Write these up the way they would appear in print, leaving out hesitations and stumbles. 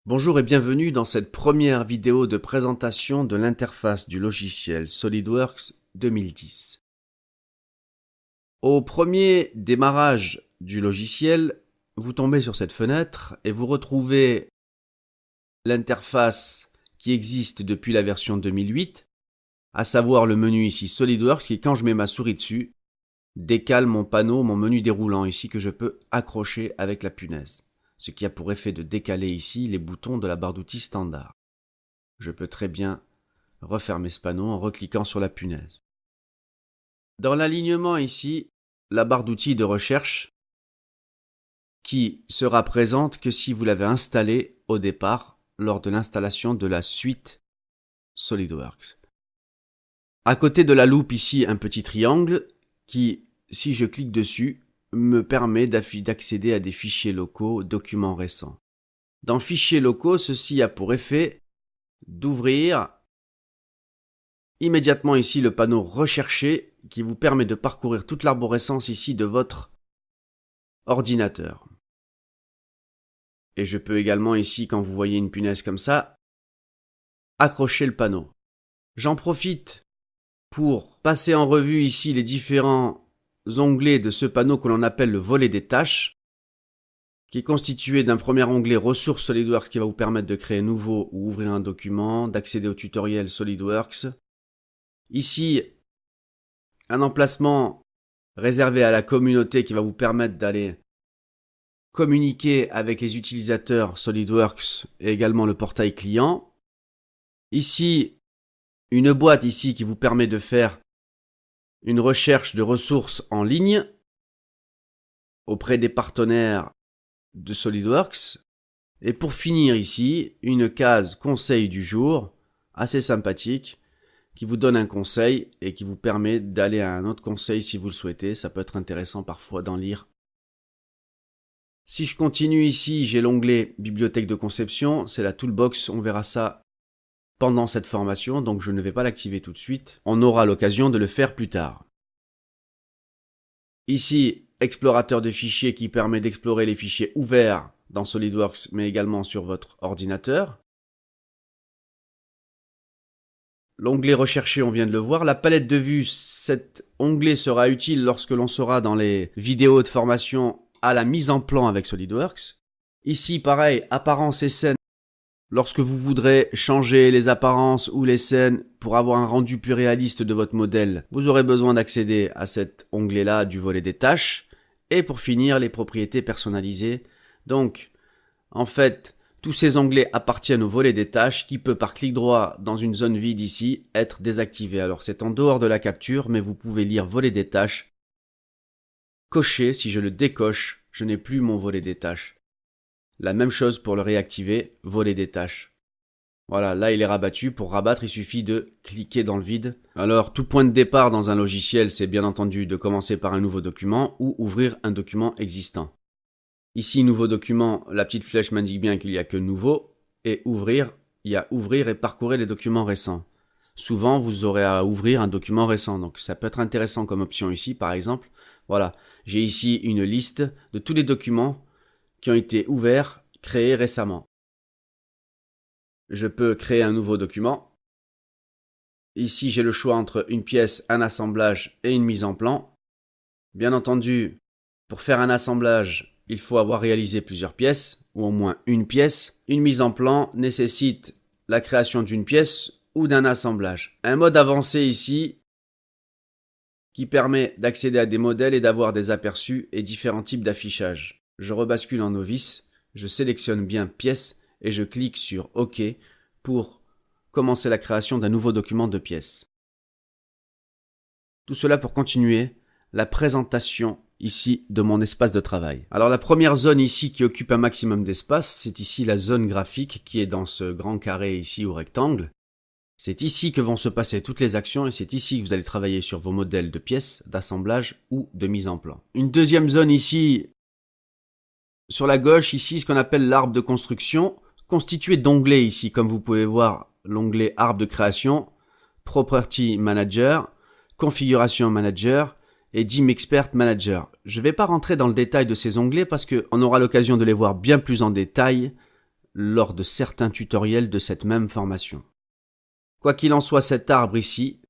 Bonjour et bienvenue dans cette première vidéo de présentation de l'interface du logiciel SolidWorks 2010. Au premier démarrage du logiciel, vous tombez sur cette fenêtre et vous retrouvez l'interface qui existe depuis la version 2008, à savoir le menu ici SolidWorks qui, quand je mets ma souris dessus, décale mon panneau, mon menu déroulant ici que je peux accrocher avec la punaise. Ce qui a pour effet de décaler ici les boutons de la barre d'outils standard. Je peux très bien refermer ce panneau en recliquant sur la punaise. Dans l'alignement ici, la barre d'outils de recherche qui sera présente que si vous l'avez installée au départ lors de l'installation de la suite SolidWorks. À côté de la loupe ici, un petit triangle qui, si je clique dessus, me permet d'accéder à des fichiers locaux, documents récents. Dans Fichiers locaux, ceci a pour effet d'ouvrir immédiatement ici le panneau Rechercher qui vous permet de parcourir toute l'arborescence ici de votre ordinateur. Et je peux également ici, quand vous voyez une punaise comme ça, accrocher le panneau. J'en profite pour passer en revue ici les différents onglets de ce panneau que l'on appelle le volet des tâches, qui est constitué d'un premier onglet Ressources SolidWorks qui va vous permettre de créer un nouveau ou ouvrir un document, d'accéder au tutoriel SolidWorks. Ici, un emplacement réservé à la communauté qui va vous permettre d'aller communiquer avec les utilisateurs SolidWorks et également le portail client. Ici, une boîte ici qui vous permet de faire une recherche de ressources en ligne auprès des partenaires de SolidWorks. Et pour finir ici, une case conseil du jour, assez sympathique, qui vous donne un conseil et qui vous permet d'aller à un autre conseil si vous le souhaitez. Ça peut être intéressant parfois d'en lire. Si je continue ici, j'ai l'onglet Bibliothèque de conception, c'est la toolbox, on verra ça pendant cette formation, donc je ne vais pas l'activer tout de suite. On aura l'occasion de le faire plus tard. Ici, explorateur de fichiers qui permet d'explorer les fichiers ouverts dans SolidWorks, mais également sur votre ordinateur. L'onglet Rechercher, on vient de le voir. La palette de vue, cet onglet sera utile lorsque l'on sera dans les vidéos de formation à la mise en plan avec SolidWorks. Ici, pareil, apparence et scène. Lorsque vous voudrez changer les apparences ou les scènes pour avoir un rendu plus réaliste de votre modèle, vous aurez besoin d'accéder à cet onglet-là du volet des tâches. Et pour finir, les propriétés personnalisées. Donc, en fait, tous ces onglets appartiennent au volet des tâches qui peut par clic droit dans une zone vide ici être désactivé. Alors c'est en dehors de la capture, mais vous pouvez lire volet des tâches. Cocher, si je le décoche, je n'ai plus mon volet des tâches. La même chose pour le réactiver, volet des tâches. Voilà, là il est rabattu. Pour rabattre, il suffit de cliquer dans le vide. Alors, tout point de départ dans un logiciel, c'est bien entendu de commencer par un nouveau document ou ouvrir un document existant. Ici, nouveau document, la petite flèche m'indique bien qu'il n'y a que nouveau. Et ouvrir, il y a ouvrir et parcourir les documents récents. Souvent, vous aurez à ouvrir un document récent. Donc, ça peut être intéressant comme option ici, par exemple. Voilà, j'ai ici une liste de tous les documents qui ont été ouverts, créés récemment. Je peux créer un nouveau document. Ici, j'ai le choix entre une pièce, un assemblage et une mise en plan. Bien entendu, pour faire un assemblage, il faut avoir réalisé plusieurs pièces, ou au moins une pièce. Une mise en plan nécessite la création d'une pièce ou d'un assemblage. Un mode avancé ici qui permet d'accéder à des modèles et d'avoir des aperçus et différents types d'affichage. Je rebascule en novice, je sélectionne bien pièce et je clique sur OK pour commencer la création d'un nouveau document de pièces. Tout cela pour continuer la présentation ici de mon espace de travail. Alors la première zone ici qui occupe un maximum d'espace, c'est ici la zone graphique qui est dans ce grand carré ici au rectangle. C'est ici que vont se passer toutes les actions et c'est ici que vous allez travailler sur vos modèles de pièces, d'assemblage ou de mise en plan. Une deuxième zone ici, sur la gauche, ici, ce qu'on appelle l'arbre de construction, constitué d'onglets ici, comme vous pouvez voir, l'onglet arbre de création, Property Manager, Configuration Manager et DIM Expert Manager. Je ne vais pas rentrer dans le détail de ces onglets parce qu'on aura l'occasion de les voir bien plus en détail lors de certains tutoriels de cette même formation. Quoi qu'il en soit, cet arbre ici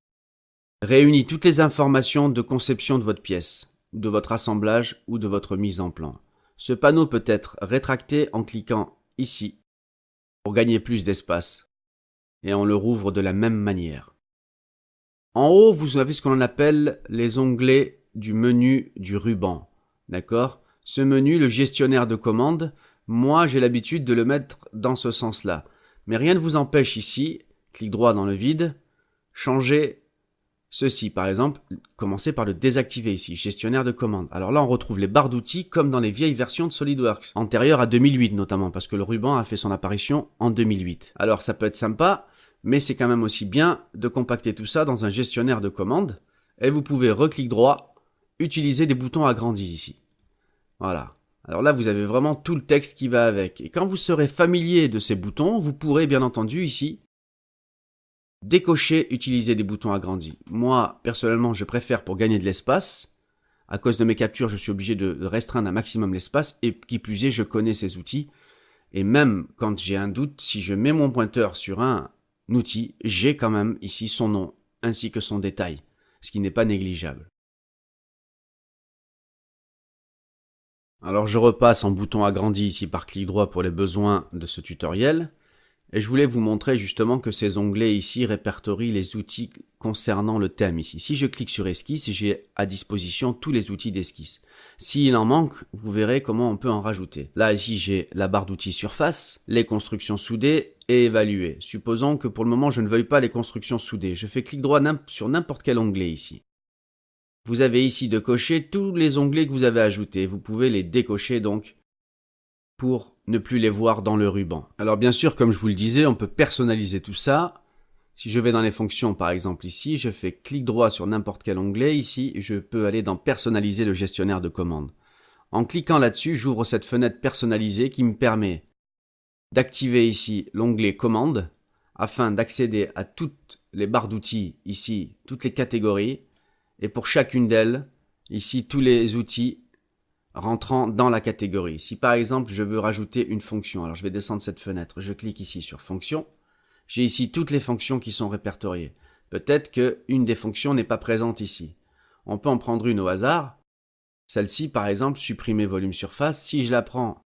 réunit toutes les informations de conception de votre pièce, de votre assemblage ou de votre mise en plan. Ce panneau peut être rétracté en cliquant ici pour gagner plus d'espace et on le rouvre de la même manière. En haut, vous avez ce qu'on appelle les onglets du menu du ruban. D'accord ? Ce menu, le gestionnaire de commandes, moi j'ai l'habitude de le mettre dans ce sens-là. Mais rien ne vous empêche ici, clic droit dans le vide, changer ceci. Par exemple, commencez par le désactiver ici, gestionnaire de commandes. Alors là, on retrouve les barres d'outils comme dans les vieilles versions de SolidWorks, antérieures à 2008 notamment, parce que le ruban a fait son apparition en 2008. Alors ça peut être sympa, mais c'est quand même aussi bien de compacter tout ça dans un gestionnaire de commandes, et vous pouvez reclic droit, utiliser des boutons agrandis ici. Voilà. Alors là, vous avez vraiment tout le texte qui va avec. Et quand vous serez familier de ces boutons, vous pourrez bien entendu ici décocher, utiliser des boutons agrandis. Moi, personnellement, je préfère pour gagner de l'espace. À cause de mes captures, je suis obligé de restreindre un maximum l'espace. Et qui plus est, je connais ces outils. Et même quand j'ai un doute, si je mets mon pointeur sur un outil, j'ai quand même ici son nom, ainsi que son détail, ce qui n'est pas négligeable. Alors je repasse en bouton agrandi ici par clic droit pour les besoins de ce tutoriel. Et je voulais vous montrer justement que ces onglets ici répertorient les outils concernant le thème ici. Si je clique sur esquisse, j'ai à disposition tous les outils d'esquisse. S'il en manque, vous verrez comment on peut en rajouter. Là ici j'ai la barre d'outils surface, les constructions soudées et évaluer. Supposons que pour le moment je ne veuille pas les constructions soudées. Je fais clic droit sur n'importe quel onglet ici. Vous avez ici de cocher tous les onglets que vous avez ajoutés. Vous pouvez les décocher donc pour ne plus les voir dans le ruban. Alors bien sûr, comme je vous le disais, on peut personnaliser tout ça. Si je vais dans les fonctions, par exemple ici, je fais clic droit sur n'importe quel onglet. Ici, je peux aller dans personnaliser le gestionnaire de commandes. En cliquant là-dessus, j'ouvre cette fenêtre personnalisée qui me permet d'activer ici l'onglet commandes afin d'accéder à toutes les barres d'outils ici, toutes les catégories. Et pour chacune d'elles, ici, tous les outils rentrant dans la catégorie. Si par exemple, je veux rajouter une fonction, alors je vais descendre cette fenêtre, je clique ici sur fonction. J'ai ici toutes les fonctions qui sont répertoriées. Peut-être qu'une des fonctions n'est pas présente ici. On peut en prendre une au hasard. Celle-ci, par exemple, supprimer volume surface. Si je la prends,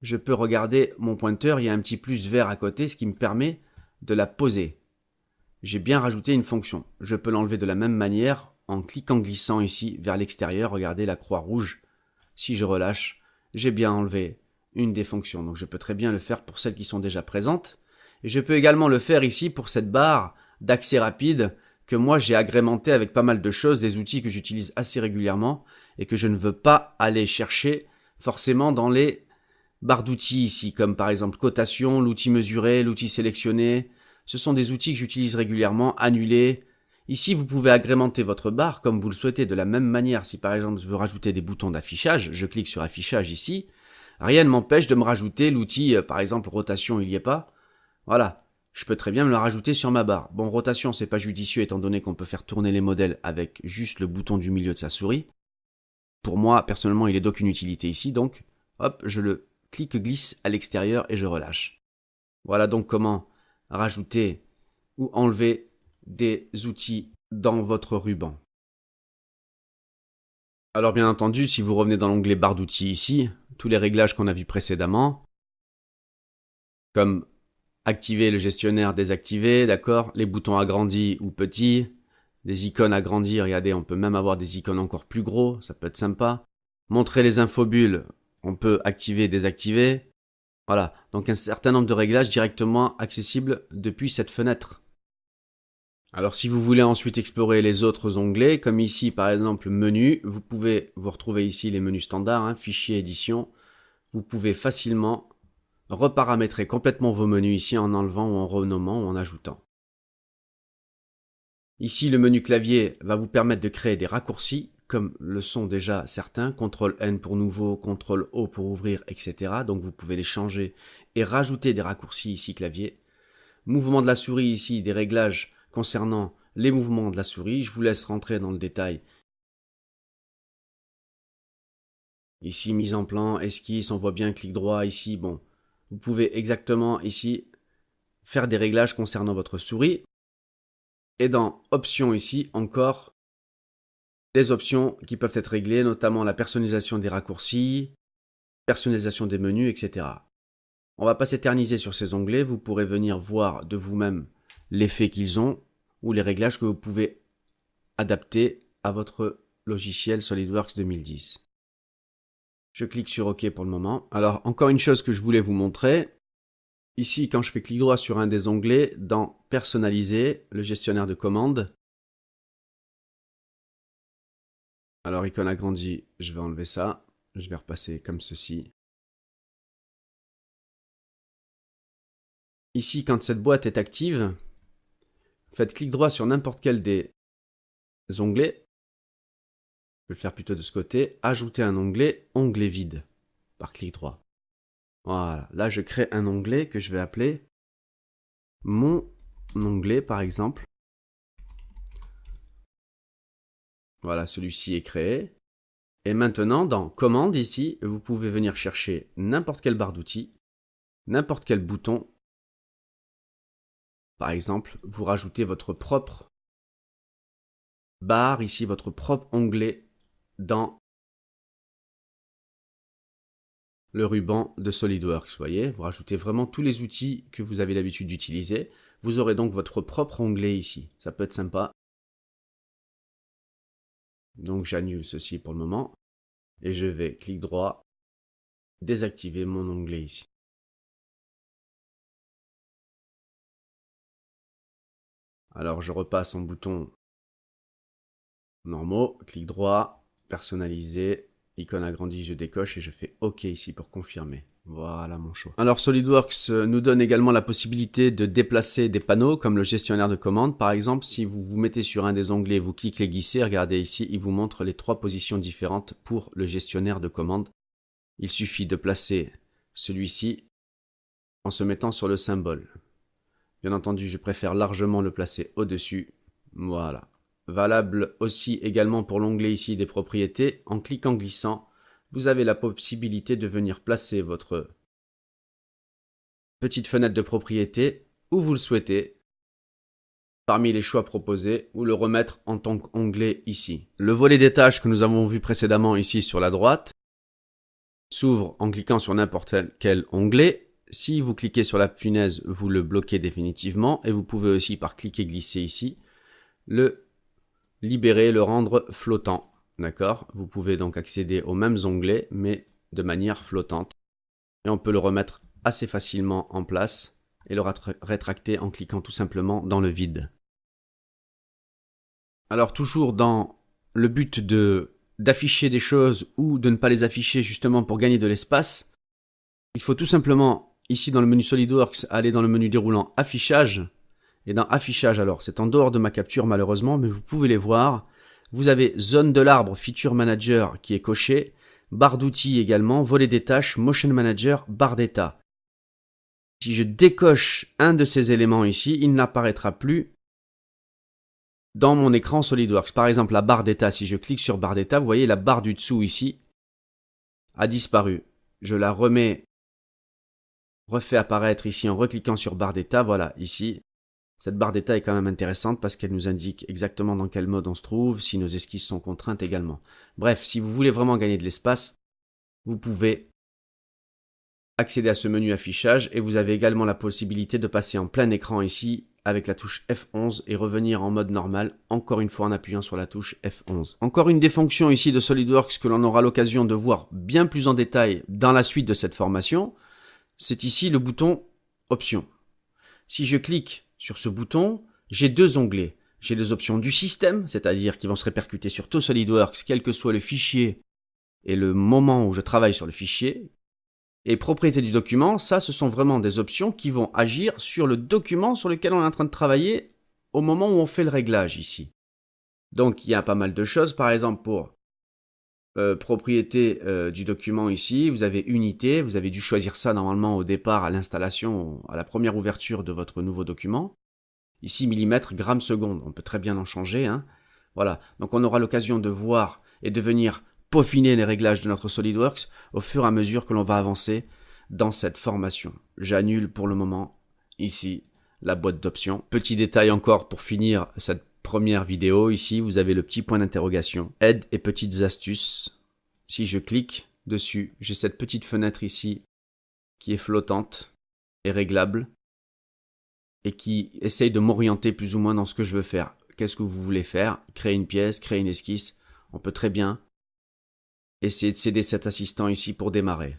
je peux regarder mon pointeur, il y a un petit plus vert à côté, ce qui me permet de la poser. J'ai bien rajouté une fonction. Je peux l'enlever de la même manière en cliquant glissant ici vers l'extérieur. Regardez la croix rouge. Si je relâche, j'ai bien enlevé une des fonctions. Donc je peux très bien le faire pour celles qui sont déjà présentes. Et je peux également le faire ici pour cette barre d'accès rapide que moi j'ai agrémenté avec pas mal de choses, des outils que j'utilise assez régulièrement et que je ne veux pas aller chercher forcément dans les barres d'outils ici, comme par exemple cotation, l'outil mesuré, l'outil sélectionné. Ce sont des outils que j'utilise régulièrement, annuler. Ici, vous pouvez agrémenter votre barre comme vous le souhaitez de la même manière. Si par exemple je veux rajouter des boutons d'affichage, je clique sur affichage ici. Rien ne m'empêche de me rajouter l'outil, par exemple rotation, il n'y est pas. Voilà, je peux très bien me le rajouter sur ma barre. Bon, rotation, c'est pas judicieux étant donné qu'on peut faire tourner les modèles avec juste le bouton du milieu de sa souris. Pour moi, personnellement, il est d'aucune utilité ici, donc hop, je le clique glisse à l'extérieur et je relâche. Voilà donc comment rajouter ou enlever des outils dans votre ruban. Alors bien entendu, si vous revenez dans l'onglet barre d'outils ici, tous les réglages qu'on a vus précédemment, comme activer le gestionnaire, désactiver, d'accord, les boutons agrandis ou petits, les icônes agrandies, regardez, on peut même avoir des icônes encore plus gros, ça peut être sympa. Montrer les infobulles, on peut activer, désactiver. Voilà, donc un certain nombre de réglages directement accessibles depuis cette fenêtre. Alors si vous voulez ensuite explorer les autres onglets, comme ici par exemple menu, vous pouvez vous retrouver ici les menus standards, fichier, édition. Vous pouvez facilement reparamétrer complètement vos menus ici en enlevant ou en renommant ou en ajoutant. Ici le menu clavier va vous permettre de créer des raccourcis, comme le sont déjà certains, CTRL-N pour nouveau, CTRL-O pour ouvrir, etc. Donc vous pouvez les changer et rajouter des raccourcis ici clavier. Mouvement de la souris ici, des réglages concernant les mouvements de la souris, je vous laisse rentrer dans le détail. Ici, mise en plan, esquisse, on voit bien clic droit ici, bon, Vous pouvez exactement ici faire des réglages concernant votre souris. Et dans Options ici, encore des options qui peuvent être réglées, notamment la personnalisation des raccourcis, personnalisation des menus, etc. On ne va pas s'éterniser sur ces onglets, vous pourrez venir voir de vous-même l'effet qu'ils ont ou les réglages que vous pouvez adapter à votre logiciel SolidWorks 2010. Je clique sur OK pour le moment. Alors, encore une chose que je voulais vous montrer. Ici, quand je fais clic droit sur un des onglets, dans Personnaliser, le gestionnaire de commandes. Alors, icône agrandie, je vais enlever ça. Je vais repasser comme ceci. Ici, quand cette boîte est active, faites clic droit sur n'importe quel des onglets. Je vais le faire plutôt de ce côté. Ajouter un onglet, onglet vide, par clic droit. Voilà, là je crée un onglet que je vais appeler mon onglet par exemple. Voilà, celui-ci est créé. Et maintenant, dans Commande ici, vous pouvez venir chercher n'importe quelle barre d'outils, n'importe quel bouton. Par exemple, vous rajoutez votre propre barre ici, votre propre onglet dans le ruban de SolidWorks. Vous voyez, vous rajoutez vraiment tous les outils que vous avez l'habitude d'utiliser. Vous aurez donc votre propre onglet ici. Ça peut être sympa. Donc j'annule ceci pour le moment. Et je vais, clic droit, désactiver mon onglet ici. Alors je repasse en bouton normaux, clic droit, personnaliser, icône agrandie, je décoche et je fais OK ici pour confirmer. Voilà mon choix. Alors SolidWorks nous donne également la possibilité de déplacer des panneaux comme le gestionnaire de commandes. Par exemple, si vous vous mettez sur un des onglets, vous cliquez glisser, regardez ici, il vous montre les 3 positions différentes pour le gestionnaire de commandes. Il suffit de placer celui-ci en se mettant sur le symbole. Bien entendu, je préfère largement le placer au-dessus. Voilà. Valable aussi également pour l'onglet ici des propriétés. En cliquant glissant, vous avez la possibilité de venir placer votre petite fenêtre de propriété où vous le souhaitez. Parmi les choix proposés, ou le remettre en tant qu'onglet ici. Le volet des tâches que nous avons vu précédemment ici sur la droite s'ouvre en cliquant sur n'importe quel onglet. Si vous cliquez sur la punaise, vous le bloquez définitivement et vous pouvez aussi par cliquer glisser ici, le libérer, le rendre flottant. D'accord? Vous pouvez donc accéder aux mêmes onglets mais de manière flottante. Et on peut le remettre assez facilement en place et le rétracter en cliquant tout simplement dans le vide. Alors toujours dans le but d'afficher des choses ou de ne pas les afficher justement pour gagner de l'espace, il faut tout simplement ici dans le menu SolidWorks, aller dans le menu déroulant affichage. Et dans affichage, alors c'est en dehors de ma capture malheureusement, mais vous pouvez les voir. Vous avez zone de l'arbre, feature manager qui est coché, barre d'outils également, volet des tâches, motion manager, barre d'état. Si je décoche un de ces éléments ici, il n'apparaîtra plus dans mon écran SolidWorks. Par exemple, la barre d'état, si je clique sur barre d'état, vous voyez la barre du dessous ici a disparu. Je la refais apparaître ici en recliquant sur barre d'état, voilà, ici. Cette barre d'état est quand même intéressante parce qu'elle nous indique exactement dans quel mode on se trouve, si nos esquisses sont contraintes également. Bref, si vous voulez vraiment gagner de l'espace, vous pouvez accéder à ce menu affichage et vous avez également la possibilité de passer en plein écran ici avec la touche F11 et revenir en mode normal, encore une fois en appuyant sur la touche F11. Encore une des fonctions ici de SolidWorks que l'on aura l'occasion de voir bien plus en détail dans la suite de cette formation, c'est ici le bouton Options. Si je clique sur ce bouton, j'ai 2 onglets. J'ai les options du système, c'est-à-dire qui vont se répercuter sur tout SolidWorks, quel que soit le fichier et le moment où je travaille sur le fichier. Et propriété du document, ça, ce sont vraiment des options qui vont agir sur le document sur lequel on est en train de travailler au moment où on fait le réglage ici. Donc, il y a pas mal de choses. Par exemple, pour propriété du document ici, vous avez unité. Vous avez dû choisir ça normalement au départ à l'installation, à la première ouverture de votre nouveau document. Ici, millimètres, grammes, secondes. On peut très bien en changer. Hein. Voilà. Donc, on aura l'occasion de voir et de venir peaufiner les réglages de notre SolidWorks au fur et à mesure que l'on va avancer dans cette formation. J'annule pour le moment ici la boîte d'options. Petit détail encore pour finir cette première vidéo. Ici, vous avez le petit point d'interrogation. Aide et petites astuces. Si je clique dessus, j'ai cette petite fenêtre ici qui est flottante et réglable et qui essaye de m'orienter plus ou moins dans ce que je veux faire. Qu'est-ce que vous voulez faire? Créer une pièce, créer une esquisse. On peut très bien essayer de céder cet assistant ici pour démarrer.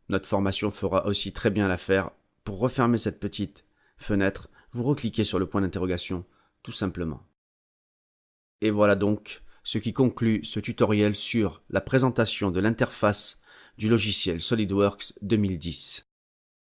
Notre formation fera aussi très bien l'affaire. Pour refermer cette petite fenêtre, vous recliquez sur le point d'interrogation, tout simplement. Et voilà donc ce qui conclut ce tutoriel sur la présentation de l'interface du logiciel SolidWorks 2010.